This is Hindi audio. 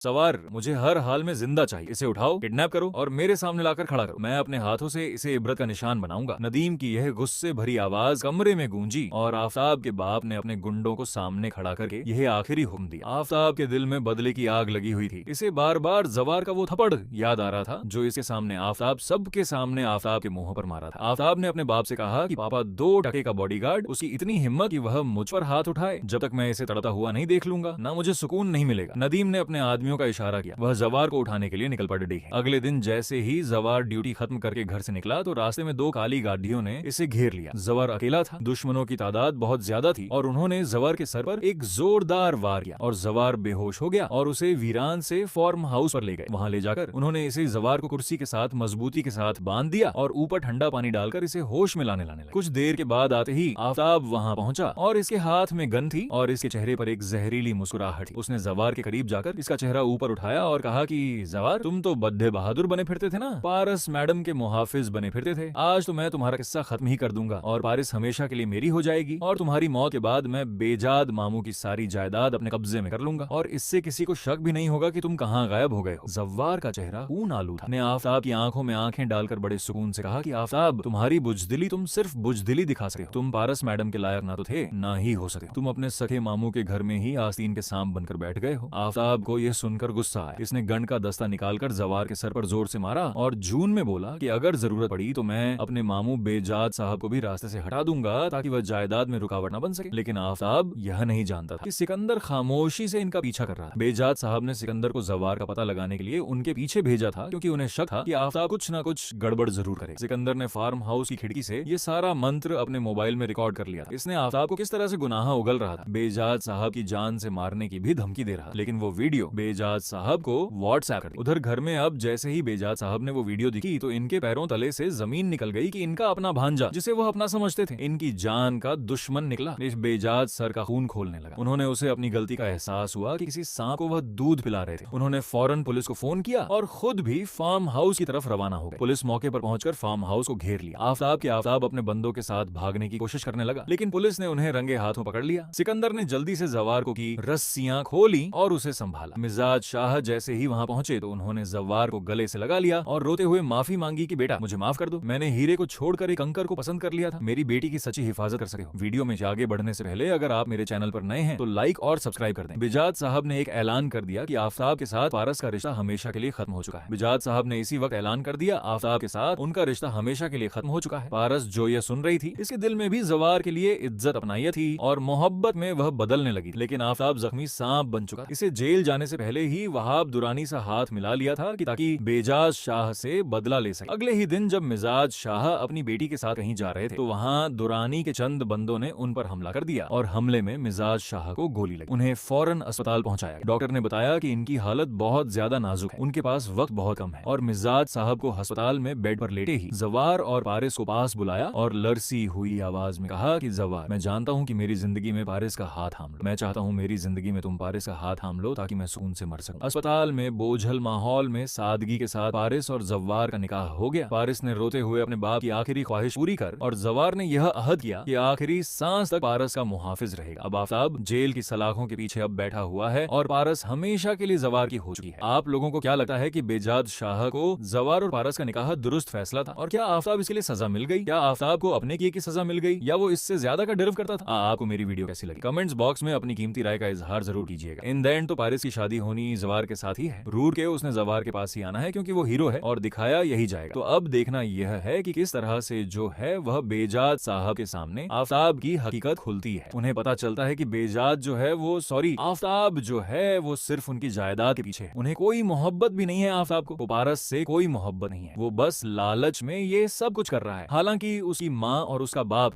सवार, मुझे हर हाल में जिंदा चाहिए। इसे उठाओ, किडनैप करो और मेरे सामने लाकर खड़ा करो। मैं अपने हाथों से इसे इबरत का निशान बनाऊंगा। नदीम की यह गुस्से भरी आवाज कमरे में गूंजी और आफताब के बाप ने अपने गुंडों को सामने खड़ा करके यह आखिरी हुक्म दिया। आफताब के दिल में बदले की आग लगी हुई थी। इसे बार बार जवार का वो थप्पड़ याद आ रहा था जो इसके सामने आफताब सबके सामने आफताब के मुंह पर मारा था। आफताब ने अपने बाप से कहा कि पापा 2 टके का बॉडीगार्ड, उसकी इतनी हिम्मत कि वह मुझ पर हाथ उठाए। जब तक मैं इसे तड़ता हुआ नहीं देख लूंगा ना मुझे सुकून नहीं मिलेगा। नदीम ने अपने आदमियों का इशारा किया। वह जवार को उठाने के लिए निकल पड़े। अगले दिन जैसे ही जवार ड्यूटी खत्म करके घर से निकला तो रास्ते में 2 काली गाड़ियों ने इसे घेर लिया। जवार अकेला था, दुश्मनों की तादाद बहुत ज्यादा थी और उन्होंने जवार के सर पर एक जोरदार वार किया और जवार बेहोश हो गया और उसे वीरान से फार्म हाउस पर ले गए। वहां ले जाकर उन्होंने इसे जवार को कुर्सी के साथ मजबूती के साथ बांध दिया और ऊपर ठंडा पानी डालकर इसे होश में लाने लगे। कुछ देर के बाद आते ही आफताब वहां पहुंचा और इसके हाथ में गन थी और इसके चेहरे पर एक जहरीली मुस्कुराहट थी। उसने जवार के करीब जाकर इसका चेहरा ऊपर उठाया और कहा कि जवार, तुम तो बद्दे बहादुर बने फिरते थे ना, पारस मैडम के मुहाफिज बने फिरते थे। आज तो मैं तुम्हारा किस्सा खत्म ही कर दूंगा और पारिस हमेशा के लिए मेरी हो जाएगी और तुम्हारी मौत के बाद मैं बेजाद मामू की सारी जायदाद अपने कब्जे में कर लूंगा और इससे किसी को शक भी नहीं होगा कि तुम कहां गायब हो गए हो। जवार का चेहरा खून आलू था। ने आफताब की आंखों में आंखें डालकर बड़े सुकून से कहा कि आफताब, तुम्हारी बुजदिली, तुम सिर्फ बुजदिली दिखा सके हो। तुम पारस मैडम के लायक ना तो थे ना ही हो सके। तुम अपने सखे मामू के घर में ही आस्तीन के सांप बनकर बैठ गए हो। आफताब को यह सुनकर गुस्सा आया। इसने गन का दस्ता निकालकर जवार के सर पर जोर से मारा और जून में बोला कि अगर जरूरत पड़ी तो मैं अपने मामू बेजाद साहब को भी रास्ते से हटा दूंगा ताकि वह जायदाद में रुकावट न बन सके। लेकिन आफताब यह नहीं जानता था कि सिकंदर खामोशी से इनका पीछा कर रहा था। बेजाद साहब ने सिकंदर को जवार का पता लगाने के लिए उनके पीछे भेजा था क्योंकि उन्हें शक था कि आफताब कुछ न कुछ गड़बड़ जरूर करे। सिकंदर ने फार्म हाउस की खिड़की से ये सारा मंत्र अपने मोबाइल में रिकॉर्ड कर लिया था। इसने आफताब को किस तरह से गुनाह उगल रहा था, बेजाद साहब की जान से मारने की भी धमकी दे रहा, लेकिन वो वीडियो बेजाद साहब को व्हाट्सएप कर। उधर घर में अब जैसे ही बेजाद साहब ने वो वीडियो दिखी तो इनके पैरों तले से जमीन निकल गई कि इनका अपना भांजा, जिसे वो अपना समझते थे, इनकी जान का दुश्मन निकला। इस बेजाद सर का खून खोलने लगा। उन्होंने उसे अपनी गलती का एहसास हुआ कि किसी सांप को वह दूध पिला रहे थे। उन्होंने फौरन पुलिस को फोन किया और खुद भी फार्म हाउस की तरफ रवाना हो गए। पुलिस मौके पर पहुंचकर फार्म हाउस को घेर लिया। आफताब अपने बंदों के साथ भागने की कोशिश करने लगा लेकिन पुलिस ने उन्हें रंगे हाथों पकड़ लिया। सिकंदर ने जल्दी से जवार को की रस्सियां खोली और उसे संभाला। मिजाज शाह जैसे ही वहां पहुंचे तो उन्होंने जवार को गले से लगा लिया और रोते हुए माफी मांगी कि बेटा मुझे माफ कर दो, मैंने हीरे को छोड़कर एक कंकर को पसंद कर लिया था। मेरी बेटी की सच्ची हिफाजत कर सके हो। वीडियो में आगे बढ़ने से पहले अगर आप मेरे चैनल पर नए हैं तो लाइक और सब्सक्राइब कर दें। बिजाद साहब ने एक ऐलान कर दिया कि आफताब के साथ पारस का रिश्ता हमेशा के लिए खत्म हो चुका है। बिजाद साहब ने इसी वक्त ऐलान कर दिया आफताब के साथ उनका रिश्ता हमेशा के लिए खत्म हो चुका है। पारस जो यह सुन रही थी इसके दिल में भी जवार के लिए इज्जत अपनाई थी और मोहब्बत में वह बदलने लगी। लेकिन आफताब जख्मी सांप बन चुका। इसे जेल जाने से पहले ही वहाब दुरानी सा हाथ मिला लिया था कि ताकि बेजाज शाह से बदला ले सके। अगले ही दिन जब मिजाज शाह अपनी बेटी के साथ कहीं जा रहे थे तो वहां दुरानी के चंद बंदों ने उन पर हमला कर दिया और हमले में मिजाज शाह को गोली लगी। उन्हें फौरन अस्पताल पहुंचाया। डॉक्टर ने बताया कि इनकी हालत बहुत ज्यादा नाजुक है, उनके पास वक्त बहुत कम है और मिजाज साहब को अस्पताल में बेड पर लेटे ही जवार और पारिस को पास बुलाया और लरसी हुई आवाज में कहा कि जवार, मैं जानता हूं कि मेरी जिंदगी में पारिस का हाथ थाम लो। मैं चाहता हूं मेरी जिंदगी में तुम पारिस का हाथ थाम लो ताकि मैं सुकून से मर सकूं। अस्पताल में बोझल माहौल में सादगी के साथ पारिस और जवार का निकाह हो गया। पारिस ने रोते हुए अपने बाप की आखिरी ख्वाहिश पूरी कर और जवार ने यह अहद किया कि आखिरी सांस तक पारस का मुहाफिज रहेगा। अब आफताब जेल की सलाखों के पीछे अब बैठा हुआ है और पारस हमेशा के लिए जवार की हो चुकी है। आप लोगों को क्या लगता है कि बेजाद शाह को जवार और पारस का निकाह दुरुस्त फैसला था और क्या आफताब इसके लिए सजा मिल गई? क्या आफताब को अपने किए की सजा मिल गई या वो इससे ज्यादा का डिजर्व करता था? आपको मेरी वीडियो कैसी लगी कमेंट्स बॉक्स में अपनी कीमती राय का इजहार जरूर कीजिएगा। इन द एंड तो पारिस की शादी होनी जवार के साथ ही है। रूर के उसने जवार के पास ही आना है क्योंकि वो हीरो है और दिखाया यही जाएगा। तो अब देखना यह है कि किस तरह से जो है वह बेजाद साहब के सामने आफताब की हकीकत खुलती है। उन्हें पता चलता है कि बेजाद जो है वो आफताब जो है वो सिर्फ उनकी जायदाद के पीछे है। उन्हें कोई मोहब्बत भी नहीं है आफताब को। पारस से कोई मोहब्बत नहीं है। वो बस लालच में ये सब कुछ कर रहा है। हालांकि उसकी माँ और उसका बाप